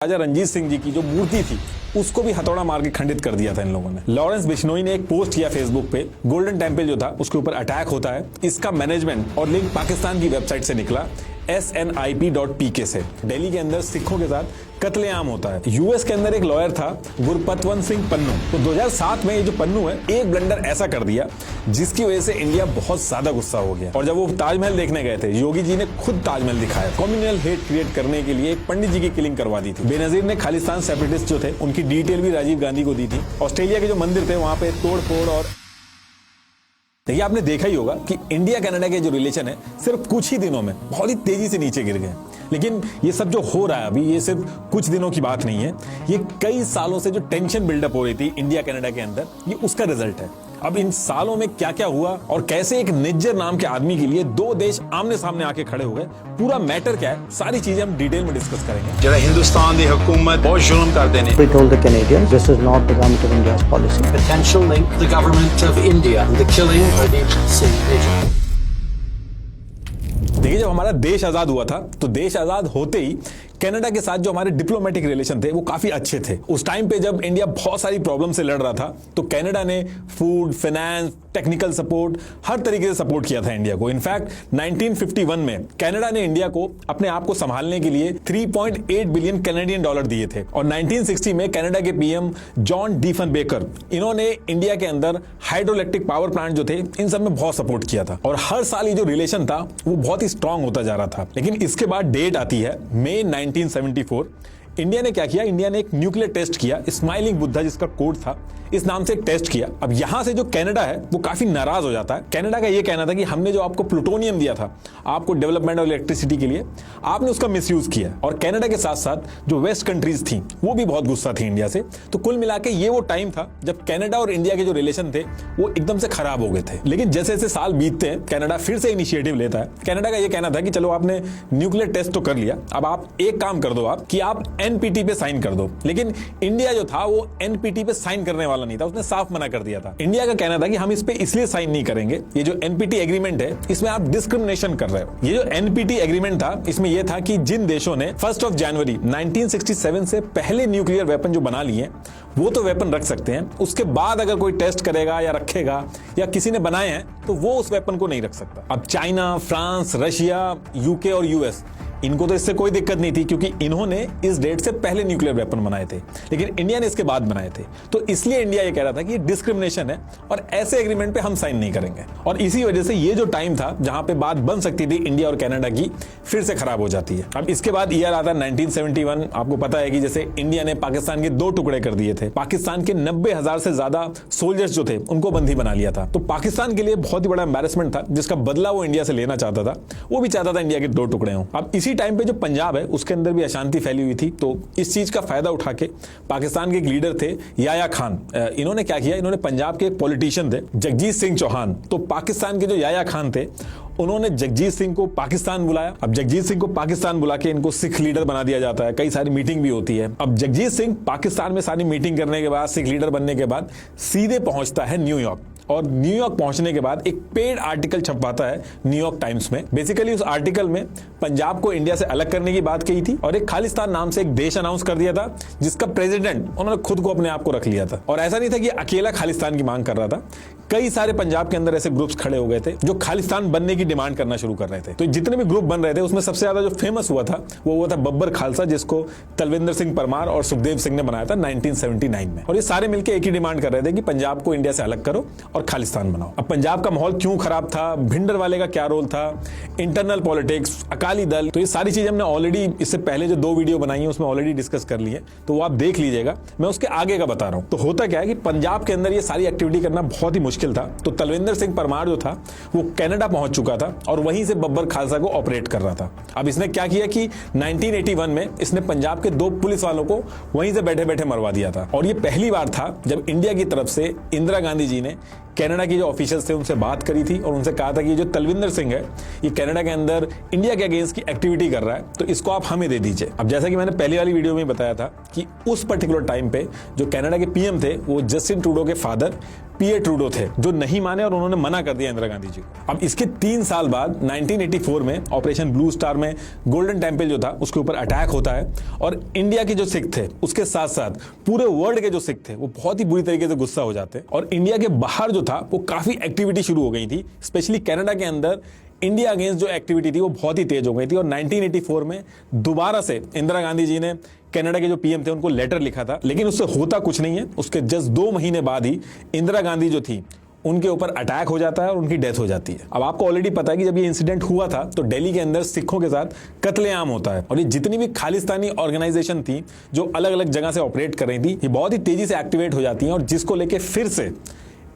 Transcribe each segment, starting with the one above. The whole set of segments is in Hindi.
राजा रणजीत सिंह जी की जो मूर्ति थी उसको भी हथौड़ा मार के खंडित कर दिया था इन लोगों ने। लॉरेंस बिश्नोई ने एक पोस्ट किया फेसबुक पे, गोल्डन टेम्पल जो था उसके ऊपर अटैक होता है, इसका मैनेजमेंट और लिंक पाकिस्तान की वेबसाइट से निकला snip.pk से। दिल्ली के अंदर सिखों के साथ कत्लेआम होता है। यूएस के अंदर एक लॉयर था गुरपतवंत सिंह पन्नू, तो 2007 में ये जो पन्नू है एक ब्लंडर ऐसा कर दिया जिसकी वजह से इंडिया बहुत ज्यादा गुस्सा हो गया। और जब वो ताजमहल देखने गए थे, योगी जी ने खुद ताजमहल दिखाया। कम्युनल हेट क्रिएट करने के लिए एक पंडित जी की किलिंग करवा दी थी। बेनजीर ने खालिस्तान सेपरेटिस्ट जो थे उनकी डिटेल भी राजीव गांधी को दी थी। ऑस्ट्रेलिया के जो मंदिर थे वहां पे तोड़ फोड़ और देखिए आपने देखा ही होगा कि इंडिया कनाडा के जो रिलेशन है सिर्फ कुछ ही दिनों में बहुत ही तेजी से नीचे गिर गए। लेकिन ये सब जो हो रहा है अभी, ये सिर्फ कुछ दिनों की बात नहीं है, ये कई सालों से जो टेंशन बिल्डअप हो रही थी इंडिया कनाडा के अंदर, ये उसका रिजल्ट है। अब इन सालों में क्या क्या हुआ और कैसे एक निज्जर नाम के आदमी के लिए दो देश आमने सामने आके खड़े हो गए, पूरा मैटर क्या है, सारी चीजें हम डिटेल में डिस्कस करेंगे। जरा हिंदुस्तान की हुकूमत बहुत जुल्म कर देने। We told the Canadians this is not the government of India's policy. Potential link to the government of India and the killing of Hardeep Singh Nijjar. देखिए जब हमारा देश आजाद हुआ था तो देश आजाद होते ही कनाडा के साथ जो हमारे डिप्लोमेटिक रिलेशन थे वो काफी अच्छे थे। उस टाइम पे जब इंडिया बहुत सारी प्रॉब्लम से लड़ रहा था तो कनाडा ने फूड, फाइनेंस, टेक्निकल सपोर्ट, हर तरीके से सपोर्ट किया था इंडिया को। इनफैक्ट 1951 में कनाडा ने इंडिया को अपने आप को संभालने के लिए 3.8 बिलियन कैनेडियन डॉलर दिए थे। और 1960 में कनाडा के पीएम जॉन डिफनबेकर, इन्होंने इंडिया के अंदर हाइड्रोइलेक्ट्रिक पावर प्लांट जो थे इन सब में बहुत सपोर्ट किया था। और हर साल ये जो रिलेशन था वो बहुत ही स्ट्रांग होता जा रहा था। लेकिन इसके बाद डेट आती है मई 1974। इंडिया ने क्या किया, इंडिया ने एक न्यूक्लियर टेस्ट किया, स्माइलिंग बुद्धा जिसका कोड था, इस नाम से एक टेस्ट किया। अब यहां से जो कनाडा है वो काफी नाराज हो जाता है। कनाडा का ये कहना था कि हमने जो आपको प्लूटोनियम दिया था आपको डेवलपमेंट और इलेक्ट्रिसिटी के लिए, आपने उसका मिसयूज किया। और कनाडा के साथ साथ जो वेस्ट कंट्रीज थी वो भी बहुत गुस्सा थी इंडिया से। तो कुल मिला के ये वो टाइम था जब कनाडा और इंडिया के जो रिलेशन थे वो एकदम से खराब हो गए थे। लेकिन जैसे जैसे साल बीतते हैं कनाडा फिर से इनिशिएटिव लेता है। कनाडा का ये कहना था कि चलो आपने न्यूक्लियर टेस्ट तो कर लिया, अब आप एक काम कर दो आप कि आप एनपीटी पे साइन कर दो। लेकिन इंडिया जो था वो एनपीटी पे साइन करने वाला नहीं था, उसने साफ मना कर दिया था। इंडिया का कहना था कि हम इस पे इसलिए साइन नहीं करेंगे, ये जो एनपीटी एग्रीमेंट है इसमें आप डिस्क्रिमिनेशन कर रहे हो। ये जो एनपीटी एग्रीमेंट था इसमें यह था कि जिन देशों ने 1 जनवरी 1967 से पहले न्यूक्लियर वेपन जो बना लिए वो तो वेपन रख सकते हैं, उसके बाद अगर कोई टेस्ट करेगा या रखेगा या किसी ने बनाए हैं तो वो उस वेपन को नहीं रख सकता। अब चाइना, फ्रांस, रशिया, यूके और यूएस, इनको तो इससे कोई दिक्कत नहीं थी क्योंकि इन्होंने इस डेट से पहले न्यूक्लियर वेपन बनाए थे, लेकिन इंडिया ने इसके बाद बनाए थे। तो इसलिए इंडिया ये कह रहा था कि डिस्क्रिमिनेशन है और ऐसे एग्रीमेंट पे हम साइन नहीं करेंगे। और इसी वजह से ये जो टाइम था जहां पे बात बन सकती थी इंडिया और कनाडा की, फिर से खराब हो जाती है। अब इसके बाद ईयर आता है 1971। आपको पता है कि जैसे इंडिया ने पाकिस्तान के 2 टुकड़े कर दिए थे, पाकिस्तान के 90,000 से ज्यादा सोल्जर्स जो थे उनको बंदी बना लिया था। तो पाकिस्तान के लिए बहुत ही बड़ा एम्बैरेसमेंट था जिसका बदला वो इंडिया से लेना चाहता था। वो भी चाहता था इंडिया के 2 टुकड़े हों। अब इसी टाइम पे जो पंजाब है उसके अंदर भी अशांति फैली हुई थी। तो इस चीज का फायदा उठा के पाकिस्तान के एक लीडर थे याया खान, इन्होंने क्या किया, इन्होंने पंजाब के एक पॉलिटिशियन थे जगजीत सिंह चौहान, तो पाकिस्तान के जो याया खान थे उन्होंने जगजीत सिंह को पाकिस्तान बुलाया। अब जगजीत सिंह को पाकिस्तान बुला के इनको सिख लीडर बना दिया जाता है, कई सारी मीटिंग भी होती है। अब जगजीत सिंह पाकिस्तान में सारी मीटिंग करने के बाद, सिख लीडर बनने के बाद सीधे पहुंचता है न्यूयॉर्क। और न्यूयॉर्क पहुंचने के बाद एक पेड आर्टिकल छपवाता है न्यूयॉर्क टाइम्स में। बेसिकली उस आर्टिकल में पंजाब को इंडिया से अलग करने की बात कही थी और एक खालिस्तान नाम से एक देश अनाउंस कर दिया था जिसका प्रेसिडेंट उन्होंने खुद को अपने आप को रख लिया था। और ऐसा नहीं था कि अकेला खालिस्तान की मांग कर रहा था, कई सारे पंजाब के अंदर ऐसे ग्रुप्स खड़े हो गए थे जो खालिस्तान बनने की डिमांड करना शुरू कर रहे थे। तो जितने भी ग्रुप बन रहे थे उसमें सबसे ज्यादा जो फेमस हुआ था वो हुआ था बब्बर खालसा, जिसको तलविंदर सिंह परमार और सुखदेव सिंह ने बनाया था 1979 में। और ये सारे मिलकर एक ही डिमांड कर रहे थे कि पंजाब को इंडिया से अलग करो और खालिस्तान बनाओ। अब पंजाब का माहौल क्यों खराब था, भिंडर वाले का क्या रोल था, इंटरनल पॉलिटिक्स, अकाली दल, तो ये सारी चीजें हमने ऑलरेडी इससे पहले जो 2 वीडियो बनाई है उसमें ऑलरेडी डिस्कस कर ली है, तो वो आप देख लीजिएगा। मैं उसके आगे का बता रहा हूं। तो होता क्या है कि पंजाब के अंदर ये सारी एक्टिविटी करना बहुत ही मुश्किल था। तो तलविंदर सिंह परमार जो था वो कनाडा पहुंच चुका था और वहीं से बब्बर खालसा को ऑपरेट कर रहा था। अब इसने क्या किया कि 1981 में इसने पंजाब के 2 पुलिस वालों को वहीं से बैठे बैठे मरवा दिया था। और ये पहली बार था जब इंडिया की तरफ से इंदिरा गांधी जी ने कनाडा की जो ऑफिशियल्स थे उनसे बात करी थी और उनसे कहा था कि ये जो तलविंदर सिंह है ये कनाडा के अंदर इंडिया के अगेंस्ट की एक्टिविटी कर रहा है, तो इसको आप हमें दे दीजिए। अब जैसा कि मैंने पहली वाली वीडियो में बताया था कि उस पर्टिकुलर टाइम पे जो कनाडा के पीएम थे वो जस्टिन ट्रूडो के फादर पीए ट्रूडो थे जो नहीं माने और उन्होंने मना कर दिया इंदिरा गांधी जी को। अब इसके 3 साल बाद 1984 में ऑपरेशन ब्लू स्टार में गोल्डन टेम्पल जो था उसके ऊपर अटैक होता है और इंडिया के जो सिख थे उसके साथ साथ पूरे वर्ल्ड के जो सिख थे वो बहुत ही बुरी तरीके से गुस्सा हो जाते और इंडिया के बाहर जो था वो काफी एक्टिविटी शुरू हो गई थी। स्पेशली कनाडा के अंदर इंडिया अगेंस्ट जो एक्टिविटी थी वो बहुत ही तेज हो गई थी और 1984 में दोबारा से इंदिरा गांधी जी ने कनाडा के जो पीएम थे उनको लेटर लिखा था, लेकिन उससे होता कुछ नहीं है। उसके जस्ट 2 महीने बाद ही इंदिरा गांधी जो थी उनके ऊपर अटैक हो जाता है और उनकी डेथ हो जाती है। अब आपको ऑलरेडी पता है कि जब ये इंसिडेंट हुआ था तो दिल्ली के अंदर सिखों के साथ कत्लेआम होता है और ये जितनी भी खालिस्तानी ऑर्गेनाइजेशन थी जो अलग अलग जगह से ऑपरेट कर रही थी ये बहुत ही तेजी से एक्टिवेट हो जाती हैं और जिसको लेके फिर से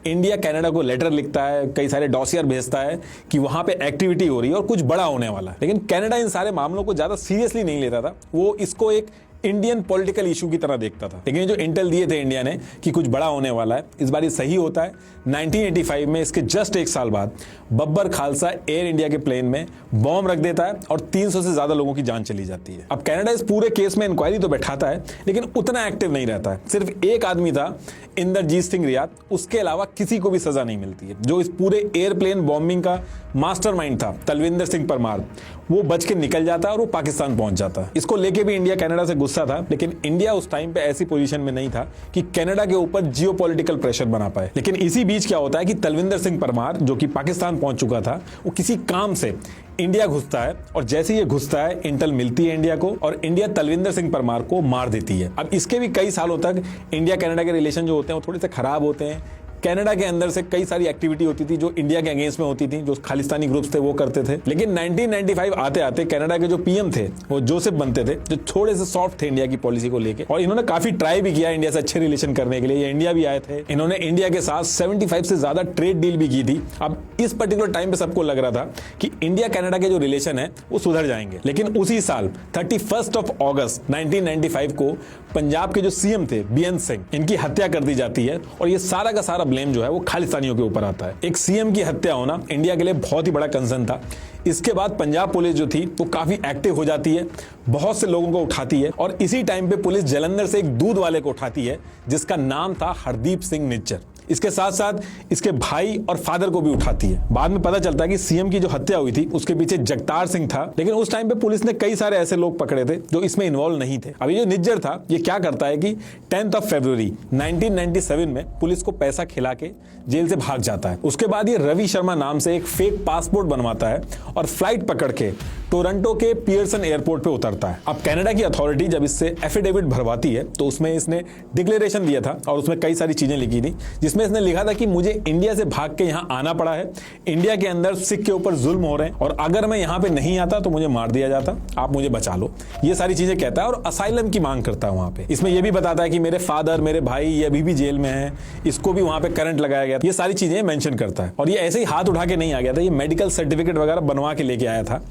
इंडिया कनाडा को लेटर लिखता है, कई सारे डॉसियर भेजता है कि वहां पे एक्टिविटी हो रही है और कुछ बड़ा होने वाला है। लेकिन कनाडा इन सारे मामलों को ज्यादा सीरियसली नहीं लेता था, वो इसको एक इंडियन पॉलिटिकल इशू की तरह देखता था। लेकिन जो इंटेल दिए थे इंडिया ने कि कुछ बड़ा होने वाला है, इस बार ये सही होता है। 1985 में इसके जस्ट 1 साल बाद बब्बर खालसा एयर इंडिया के प्लेन में बॉम्ब रख देता है और 300 से ज्यादा लोगों की जान चली जाती है। अब कनाडा इस पूरे केस में इंक्वायरी तो बैठाता है लेकिन उतना एक्टिव नहीं रहता है। सिर्फ एक आदमी था इंदरजीत सिंह रियात, उसके अलावा किसी को भी सजा नहीं मिलती है। जो इस पूरे एयरप्लेन बॉम्बिंग का मास्टरमाइंड था तलविंदर सिंह परमार, वो बच के निकल जाता है और वो पाकिस्तान पहुंच जाता है। इसको लेके भी इंडिया कनाडा से गुस्सा था, लेकिन इंडिया उस टाइम पे ऐसी पोजीशन में नहीं था कि कनाडा के ऊपर जियोपॉलिटिकल प्रेशर बना पाए। लेकिन इसी बीच क्या होता है कि तलविंदर सिंह परमार जो कि पाकिस्तान पहुंच चुका था वो किसी काम से इंडिया घुसता है और जैसे ये घुसता है इंटेल मिलती है इंडिया को और इंडिया तलविंदर सिंह परमार को मार देती है। अब इसके भी कई सालों तक इंडिया कनाडा के रिलेशन जो होते हैं वो थोड़े से खराब होते हैं। कनाडा के अंदर से कई सारी एक्टिविटी होती थी जो इंडिया के अगेंस्ट में होती थी, जो खालिस्तानी ग्रुप्स थे वो करते थे। लेकिन 1995 आते आते कनाडा के जो पीएम थे वो जोसेफ बनते थे, जो थोड़े से सॉफ्ट थे इंडिया की पॉलिसी को लेके और इन्होंने काफी ट्राई भी किया इंडिया से अच्छे रिलेशन करने के लिए। ये इंडिया भी आए थे, इन्होंने इंडिया के साथ 75 से ज्यादा ट्रेड डील भी की थी। अब इस पर्टिकुलर टाइम पे सबको लग रहा था कि इंडिया कनाडा के जो रिलेशन है वो सुधर जाएंगे। लेकिन उसी साल 31 अगस्त 1995 को पंजाब के जो सीएम थे बीएन सिंह, इनकी हत्या कर दी जाती है और ये सारा का सारा ब्लेम जो है वो खालिस्तानियों के ऊपर आता है। एक सीएम की हत्या होना इंडिया के लिए बहुत ही बड़ा कंसर्न था। इसके बाद पंजाब पुलिस जो थी वो काफी एक्टिव हो जाती है, बहुत से लोगों को उठाती है और इसी टाइम पे पुलिस जलंधर से एक दूध वाले को उठाती है जिसका नाम था हरदीप सिंह निज्जर। इसके साथ साथ इसके भाई और फादर को भी उठाती है। बाद में पता चलता है कि सीएम की जो हत्या हुई थी उसके पीछे जगतार सिंह था, लेकिन उस टाइम पे पुलिस ने कई सारे ऐसे लोग पकड़े थे जो इसमें इन्वॉल्व नहीं थे। अभी जो निज्जर था ये क्या करता है कि 10 फरवरी 1997 में पुलिस को पैसा खिला के जेल से भाग जाता है। उसके बाद ये रवि शर्मा नाम से एक फेक पासपोर्ट बनवाता है और फ्लाइट पकड़ के टोरंटो के पियर्सन एयरपोर्ट पे उतरता है। अब कनाडा की अथॉरिटी जब इससे एफिडेविट भरवाती है तो उसमें इसने डिक्लेरेशन दिया था और उसमें कई सारी चीजें लिखी थी, जिसमें इसने लिखा था कि मुझे इंडिया से भाग के यहाँ आना पड़ा है, इंडिया के अंदर सिख के ऊपर जुल्म हो रहे हैं और अगर मैं यहाँ पे नहीं आता तो मुझे मार दिया जाता, आप मुझे बचा लो। ये सारी चीजें कहता है और असाइलम की मांग करता है वहां पे। इसमें यह भी बताता है कि मेरे फादर, मेरे भाई ये अभी भी जेल में है, इसको भी वहां पे करंट लगाया गया। ये सारी चीजें मेंशन करता है और ये ऐसे ही हाथ उठा के नहीं आ गया था, ये मेडिकल सर्टिफिकेट वगैरह बनवा के लेके आया था।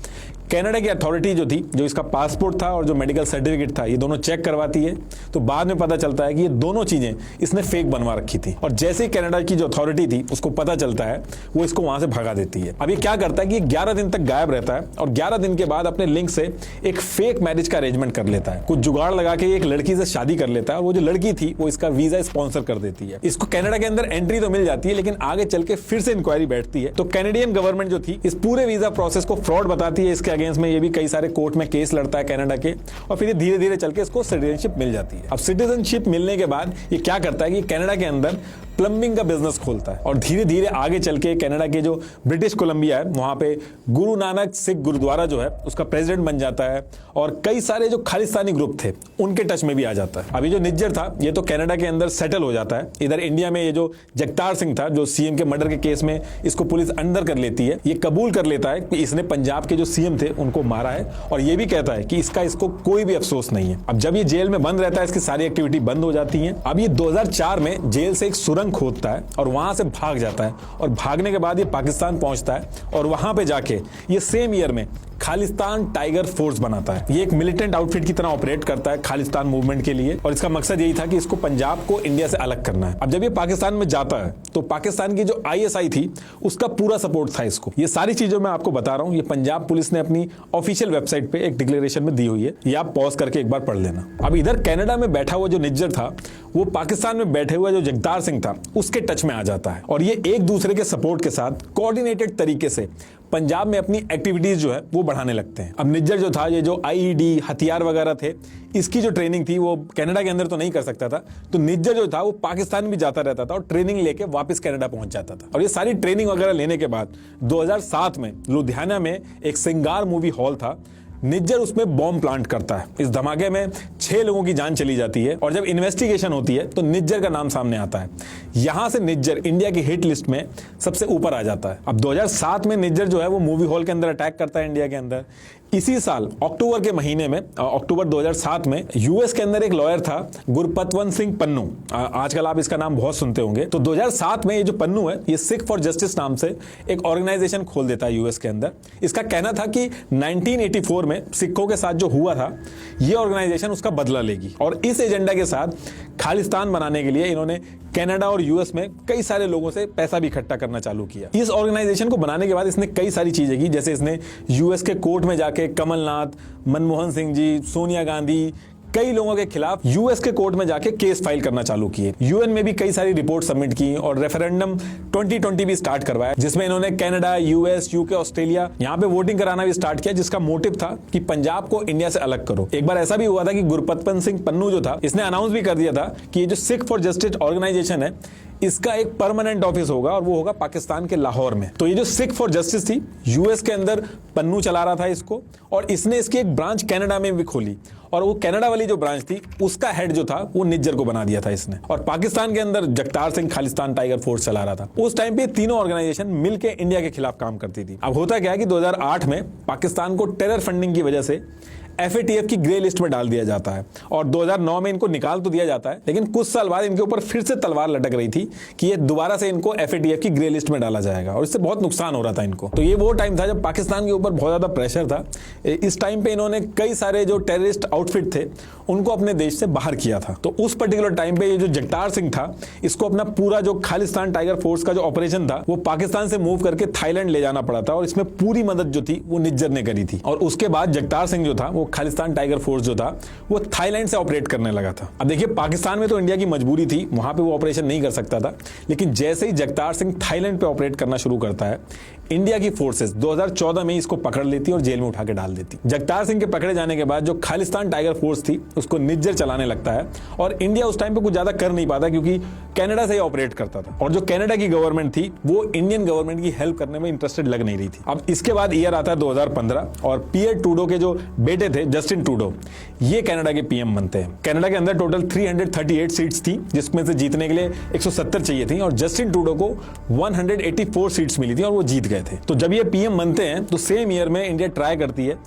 कनाडा की अथॉरिटी जो थी, जो इसका पासपोर्ट था और जो मेडिकल सर्टिफिकेट था, ये दोनों चेक करवाती है तो बाद में पता चलता है कि ये दोनों चीजें इसने फेक बनवा रखी थी और जैसे ही कनाडा की जो अथॉरिटी थी उसको पता चलता है वो इसको वहां से भगा देती है। अब ये क्या करता है कि 11 दिन तक गायब रहता है और 11 दिन के बाद अपने लिंक से एक फेक मैरिज का अरेंजमेंट कर लेता है। कुछ जुगाड़ लगा के एक लड़की से शादी कर लेता है और वो जो लड़की थी वो इसका वीजा स्पॉन्सर कर देती है। इसको कनाडा के अंदर एंट्री तो मिल जाती है लेकिन आगे चल के फिर से इंक्वायरी बैठती है तो कैनेडियन गवर्नमेंट जो थी इस पूरे वीजा प्रोसेस को फ्रॉड बताती है। इसके अगेंस्ट में ये भी कई सारे कोर्ट में केस लड़ता है कनाडा के और फिर धीरे धीरे चल के इसको सिटीजनशिप मिल जाती है। अब सिटीजनशिप मिलने के बाद ये क्या करता है कि कनाडा के अंदर प्लम्बिंग का बिजनेस खोलता है और धीरे धीरे आगे चल के कनाडा के जो ब्रिटिश कोलंबिया है वहां पे गुरु नानक सिख गुरुद्वारा जो है उसका प्रेसिडेंट बन जाता है और कई सारे जो खालिस्तानी ग्रुप थे उनके टच में भी आ जाता है। अभी जो निज्जर था ये तो कनाडा के अंदर सेटल हो जाता है। इधर इंडिया में ये जो जगतार सिंह था जो सीएम के मर्डर के केस में इसको पुलिस अंडर कर लेती है, ये कबूल कर लेता है कि इसने पंजाब के जो सीएम थे उनको मारा है और ये भी कहता है कि इसको कोई भी अफसोस नहीं है। अब जब ये जेल में बंद रहता है इसकी सारी एक्टिविटी बंद हो जाती है। अब ये 2004 में जेल से एक सुरंग खोदता है और वहां से भाग जाता है और भागने के बाद ये पाकिस्तान पहुंचता है और वहां पे जाके ये सेम ईयर में खालिस्तान टाइगर फोर्स बनाता है। ये एक मिलिटेंट आउटफिट की तरह ऑपरेट करता है खालिस्तान मूवमेंट के लिए, और इसका मकसद यही था कि इसको पंजाब को इंडिया से अलग करना है। अब जब ये पाकिस्तान में जाता है तो पाकिस्तान की जो ISI थी उसका पूरा सपोर्ट था इसको। ये सारी चीजों मैं आपको बता रहा हूं, ये पंजाब पुलिस ने अपनी ऑफिशियल वेबसाइट पे एक डिक्लेरेशन में दी हुई है, ये आप पॉज करके एक बार पढ़ लेना। अब इधर कनाडा में बैठा हुआ जो निज्जर था वो पाकिस्तान में बैठे हुआ जो जगतार सिंह था उसके टच में आ जाता है, और ये एक दूसरे के सपोर्ट के साथ कोऑर्डिनेटेड तरीके से पंजाब में अपनी एक्टिविटीज जो है वो बढ़ाने लगते हैं। अब निज्जर जो था, ये जो IED हथियार वगैरह थे, इसकी जो ट्रेनिंग थी वो कनाडा के अंदर तो नहीं कर सकता था, तो निज्जर जो था वो पाकिस्तान भी जाता रहता था और ट्रेनिंग लेके वापस कनाडा पहुंच जाता था। और ये सारी ट्रेनिंग वगैरह लेने के बाद 2007 में लुधियाना में एक सिंगार मूवी हॉल था, निज्जर उसमें बॉम्ब प्लांट करता है। इस धमाके में 6 लोगों की जान चली जाती है, और जब इन्वेस्टिगेशन होती है तो निज्जर का नाम सामने आता है। यहां से निज्जर इंडिया की हिट लिस्ट में सबसे ऊपर आ जाता है। अब 2007 में निज्जर जो है वो मूवी हॉल के अंदर अटैक करता है इंडिया के अंदर। इसी साल अक्टूबर के महीने में, अक्टूबर 2007 में, यूएस के अंदर एक लॉयर था गुरपतवंत सिंह पन्नू, आजकल आप इसका नाम बहुत सुनते होंगे। तो 2007 में ये जो पन्नू है ये सिख फॉर जस्टिस नाम से एक ऑर्गेनाइजेशन खोल देता है यूएस के अंदर। इसका कहना था कि 1984 में सिखों के साथ जो हुआ था ये ऑर्गेनाइजेशन उसका बदला लेगी, और इस एजेंडा के साथ खालिस्तान बनाने के लिए इन्होंने कनाडा और यूएस में कई सारे लोगों से पैसा भी इकट्ठा करना चालू किया। इस ऑर्गेनाइजेशन को बनाने के बाद इसने कई सारी चीजें की, जैसे इसने यूएस के कोर्ट में जाके कमलनाथ, मनमोहन सिंह जी, सोनिया गांधी, कई लोगों के खिलाफ यूएस के कोर्ट में जाके केस फाइल करना चालू किए। यूएन में भी कई सारी रिपोर्ट सबमिट की, और रेफरेंडम 2020 भी स्टार्ट करवाया, जिसमें इन्होंने कनाडा, यूएस, यूके, ऑस्ट्रेलिया यहां पे वोटिंग कराना भी स्टार्ट किया, जिसका मोटिव था कि पंजाब को इंडिया से अलग करो। एक बार ऐसा भी हुआ था कि गुरपतवंत सिंह पन्नू जो था, इसने अनाउंस भी कर दिया था कि ये जो सिख फॉर जस्टिस ऑर्गेनाइजेशन है इसका एक परमानेंट ऑफिस होगा, और वो होगा पाकिस्तान के लाहौर में। तो ये जो सिख फॉर जस्टिस थी, यूएस के अंदर पन्नू चला रहा था इसको, और इसने इसकी एक ब्रांच कनाडा में भी खोली, और वो कनाडा वाली जो ब्रांच थी उसका हेड जो था वो निज्जर को बना दिया था इसने। और पाकिस्तान के अंदर जगतार सिंह खालिस्तान टाइगर फोर्स चला रहा था। उस टाइम पे तीनों ऑर्गेनाइजेशन मिलकर इंडिया के खिलाफ काम करती थी। अब होता क्या है कि 2008 में पाकिस्तान को टेरर फंडिंग की वजह से FATF की ग्रे लिस्ट में डाल दिया जाता है, और 2009 में इनको निकाल तो दिया जाता है, लेकिन कुछ साल बाद इनके ऊपर फिर से तलवार लटक रही थी कि ये दोबारा से इनको FATF की ग्रे लिस्ट में डाला जाएगा, और इससे बहुत नुकसान हो रहा था इनको। तो ये वो टाइम था जब पाकिस्तान के ऊपर बहुत ज्यादा प्रेशर था। इस टाइम पे इन्होंने कई सारे जो टेररिस्ट आउटफिट थे उनको अपने देश से बाहर किया था। तो उस पर्टिकुलर टाइम पे ये जो जगतार सिंह था, इसको अपना पूरा जो खालिस्तान टाइगर फोर्स का जो ऑपरेशन था वो पाकिस्तान से मूव करके थाईलैंड ले जाना पड़ा था, और इसमें पूरी मदद जो थी वो निज्जर ने करी थी। और उसके बाद जगतार सिंह जो था वो खालिस्तान टाइगर फोर्स जो था वो थाईलैंड से ऑपरेट करने लगा था। अब देखिए, पाकिस्तान में तो इंडिया की मजबूरी थी, वहां पे वो ऑपरेशन नहीं कर सकता था, लेकिन जैसे ही जगतार सिंह थाईलैंड पे ऑपरेट करना शुरू करता है, इंडिया की फोर्सेस 2014 में इसको पकड़ लेती और जेल में उठा के डाल देती। जगतार सिंह के पकड़े जाने के बाद जो खालिस्तान टाइगर फोर्स थी उसको निज्जर चलाने लगता है, और इंडिया उस टाइम पे कुछ ज्यादा कर नहीं पाता क्योंकि कनाडा से ही ऑपरेट करता था, और जो कनाडा की गवर्नमेंट थी वो इंडियन गवर्नमेंट की हेल्प करने में इंटरेस्टेड लग नहीं रही थी। अब इसके बाद ईयर आता है 2015, और पियर ट्रूडो के जो बेटे थे जस्टिन ट्रूडो, ये कनाडा के PM बनते हैं। कनाडा के अंदर टोटल 338 सीट्स थी, जिसमें से जीतने के लिए 170 चाहिए थी, और जस्टिन ट्रूडो को 184 सीट्स मिली थी और वो जीत गए थे। तो जब ये PM बनते हैं तो सेम ईयर में इंडिया ट्राई करती है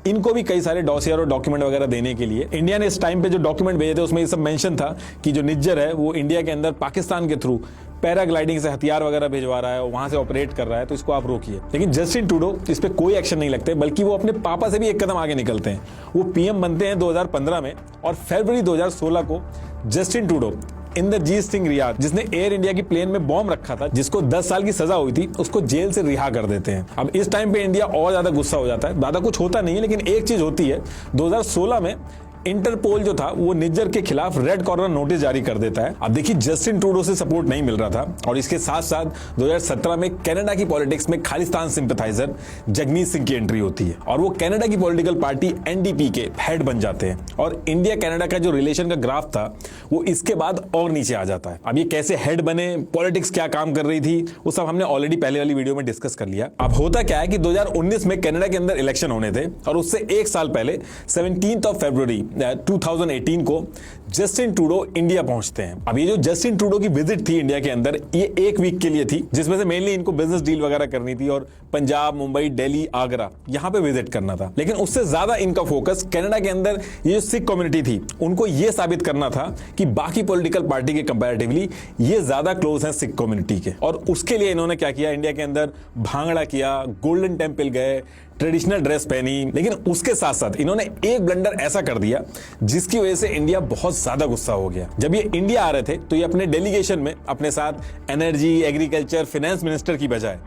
इनको भी कई सारे डॉसियर और डॉक्यूमेंट वगैरह देने के लिए। इंडिया ने इस टाइम पे जो डॉक्यूमेंट भेजे थे उसमें ये सब मेंशन था कि जो निज्जर है वो इंडिया के अंदर पाकिस्तान के थ्रू पैराग्लाइडिंग से हथियार वगैरह भिजवा रहा है, वहां से ऑपरेट कर रहा है, तो इसको आप रोकिए। लेकिन जस्टिन ट्रूडो इस पे कोई एक्शन नहीं लगते, बल्कि वो अपने पापा से भी एक कदम आगे निकलते हैं। वो PM बनते हैं 2015 में, और फरवरी 2016 को जस्टिन ट्रूडो इंद्रजीत सिंह रियाद, जिसने एयर इंडिया की प्लेन में बॉम्ब रखा था, जिसको 10 साल की सजा हुई थी, उसको जेल से रिहा कर देते हैं। अब इस टाइम पे इंडिया और ज्यादा गुस्सा हो जाता है। ज्यादा कुछ होता नहीं है, लेकिन एक चीज होती है, 2016 में इंटरपोल जो था वो निज्जर के खिलाफ रेड कॉर्नर नोटिस जारी कर देता है। अब देखिए, जस्टिन ट्रूडो से सपोर्ट नहीं मिल रहा था, और इसके साथ साथ 2017 में कनाडा की पॉलिटिक्स में खालिस्तान सिंपैथाइजर जगमीत सिंह की एंट्री होती है, और वो कनाडा की पॉलिटिकल पार्टी NDP के हेड बन जाते हैं, और इंडिया कनाडा का जो रिलेशन का ग्राफ था वो इसके बाद और नीचे आ जाता है। अब ये कैसे हेड बने, पॉलिटिक्स क्या काम कर रही थी, वो सब हमने ऑलरेडी पहले वाली वीडियो में डिस्कस कर लिया। अब होता क्या है कि 2019 में कनाडा के अंदर इलेक्शन होने थे, और उससे एक साल पहले 17 फरवरी 2018 को जस्टिन ट्रूडो इंडिया पहुंचते हैं। अब ये जो जस्टिन ट्रूडो की विजिट थी इंडिया के अंदर, ये एक वीक के लिए थी, जिसमें से मेनली इनको बिजनेस डील वगैरह करनी थी, और पंजाब, मुंबई, दिल्ली, आगरा यहां पे विजिट करना था। लेकिन उससे ज्यादा इनका फोकस कनाडा के अंदर ये जो सिख कम्युनिटी थी उनको ये साबित करना था कि बाकी पॉलिटिकल पार्टी के कंपैरेटिवली ये ज्यादा क्लोज हैं सिख कम्युनिटी के। और उसके लिए इन्होंने क्या किया, इंडिया के अंदर भांगड़ा किया, गोल्डन टेम्पल गए, ट्रेडिशनल ड्रेस पहनी, लेकिन उसके साथ साथ इन्होंने एक ब्लंडर ऐसा कर दिया जिसकी वजह से इंडिया बहुत ज्यादा गुस्सा हो गया। जब ये इंडिया आ रहे थे तो ये अपने डेलीगेशन में अपने साथ एनर्जी, एग्रीकल्चर, फाइनेंस मिनिस्टर की बजाय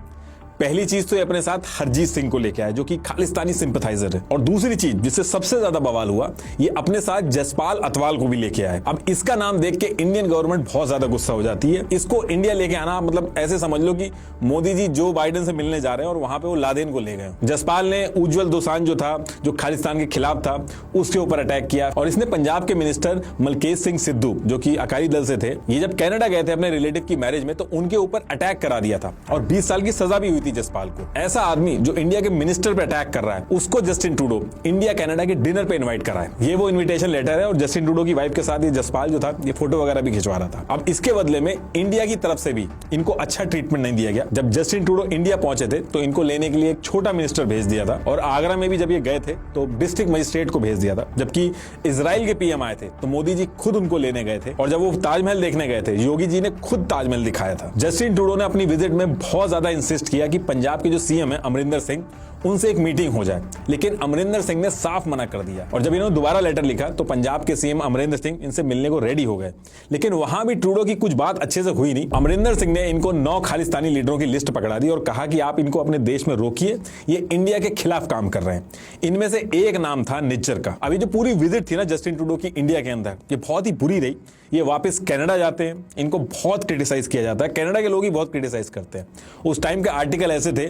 पहली चीज तो ये अपने साथ हरजीत सिंह को लेके आया जो कि खालिस्तानी सिंपथाइजर है, और दूसरी चीज जिससे सबसे ज्यादा बवाल हुआ, ये अपने साथ जसपाल अतवाल को भी लेके आए। अब इसका नाम देख के इंडियन गवर्नमेंट बहुत ज्यादा गुस्सा हो जाती है। इसको इंडिया लेके आना मतलब ऐसे समझ लो कि मोदी जी जो बाइडेन से मिलने जा रहे हैं और वहां पे वो लादेन को ले गए। जसपाल ने उज्जवल दोसांझ जो था, जो खालिस्तान के खिलाफ था, उसके ऊपर अटैक किया, और इसने पंजाब के मिनिस्टर मलकेश सिंह सिद्धू जो कि अकाली दल से थे, ये जब कनाडा गए थे अपने रिलेटिव की मैरिज में तो उनके ऊपर अटैक करा दिया था और 20 साल की सजा भी हुई थी जसपाल को। ऐसा आदमी जो इंडिया के मिनिस्टर पे अटैक कर रहा है, उसको जस्टिन ट्रूडो इंडिया कनाडा के डिनर पे इनवाइट करा है। ये वो इनविटेशन लेटर है, और जस्टिन ट्रूडो की वाइफ के साथ ये जसपाल जो था ये फोटो वगैरह भी खिंचवा रहा था। अब इसके बदले में इंडिया की तरफ से भी इनको अच्छा ट्रीटमेंट नहीं दिया गया। जब जस्टिन ट्रूडो इंडिया पहुंचे थे तो इनको लेने के लिए एक छोटा मिनिस्टर भेज दिया था, और आगरा में भी जब ये गए थे तो डिस्ट्रिक्ट मजिस्ट्रेट को भेज दिया था। जबकि इजराइल के पीएम आए थे तो मोदी जी खुद उनको लेने गए थे, और जब वो ताजमहल देखने गए थे योगी जी ने खुद ताजमहल दिखाया था। जस्टिन ट्रूडो ने अपनी विजिट में बहुत ज्यादा इंसिस्ट किया कि पंजाब के जो सीएम है अमरिंदर सिंह, उनसे एक मीटिंग हो जाए, लेकिन अमरिंदर सिंह ने साफ मना कर दिया। और जब इन्होंने दोबारा लेटर लिखा तो पंजाब के सीएम अमरिंदर सिंह इनसे मिलने को रेडी हो गए, लेकिन वहां भी ट्रूडो की कुछ बात अच्छे से हुई नहीं। अमरिंदर सिंह ने इनको 9 खालिस्तानी लीडरों की लिस्ट पकड़ा दी और कहा कि आप इनको अपने देश में रोकिए, ये इंडिया के खिलाफ काम कर रहे हैं। इनमें से एक नाम था निज्जर का। अभी जो पूरी विजिट थी ना जस्टिन ट्रूडो की इंडिया के अंदर, ये बहुत ही बुरी रही। ये वापस कनाडा जाते हैं, इनको बहुत क्रिटिसाइज किया जाता है, कनाडा के लोग ही बहुत क्रिटिसाइज करते हैं। उस टाइम के आर्टिकल ऐसे थे,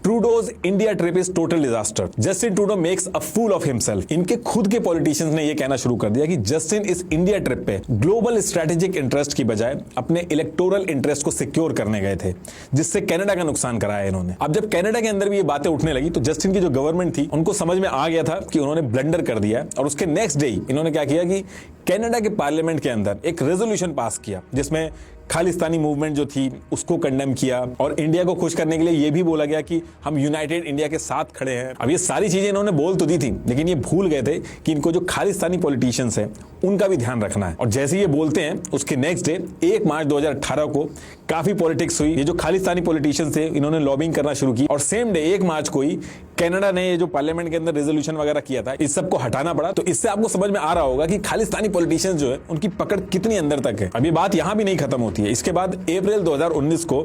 Trudeau's India trip is total disaster, Justin Trudeau makes a fool of himself. इनके खुद के पॉलिटिशियंस ने यह कहना शुरू कर दिया कि जस्टिन इस इंडिया ट्रिप पे ग्लोबल स्ट्रेटेजिक इंटरेस्ट की बजाय अपने इलेक्टोरल इंटरेस्ट को सिक्योर करने गए थे, जिससे कनाडा का नुकसान कराया इन्होंने। अब जब कनाडा के अंदर भी ये बातें उठने लगी तो जस्टिन की जो गवर्नमेंट थी उनको समझ में आ गया था कि उन्होंने ब्लंडर कर दिया, और उसके नेक्स्ट डे इन्होंने क्या किया कि कनाडा के पार्लियामेंट के अंदर एक रेजोल्यूशन पास किया जिसमें खालिस्तानी मूवमेंट जो थी उसको कंडेम किया, और इंडिया को खुश करने के लिए यह भी बोला गया कि हम यूनाइटेड इंडिया के साथ खड़े हैं। अब ये सारी चीजें इन्होंने बोल तो दी थी, लेकिन ये भूल गए थे कि इनको जो खालिस्तानी पॉलिटिशियंस हैं उनका भी ध्यान रखना है। और जैसे ये बोलते हैं उसके नेक्स्ट डे 1 मार्च 2018 को काफी पॉलिटिक्स हुई। ये जो खालिस्तानी पॉलिटिशियंस थे इन्होंने लॉबिंग करना शुरू की, और सेम डे 1 मार्च को ही कनाडा ने ये जो पार्लियामेंट के अंदर रेजोल्यूशन वगैरह किया था, इस सब को हटाना पड़ा। तो इससे आपको समझ में आ रहा होगा कि खालिस्तानी पॉलिटिशियंस जो है उनकी पकड़ कितनी अंदर तक है। अब ये बात यहां भी नहीं खत्म होती है। इसके बाद अप्रैल 2019 को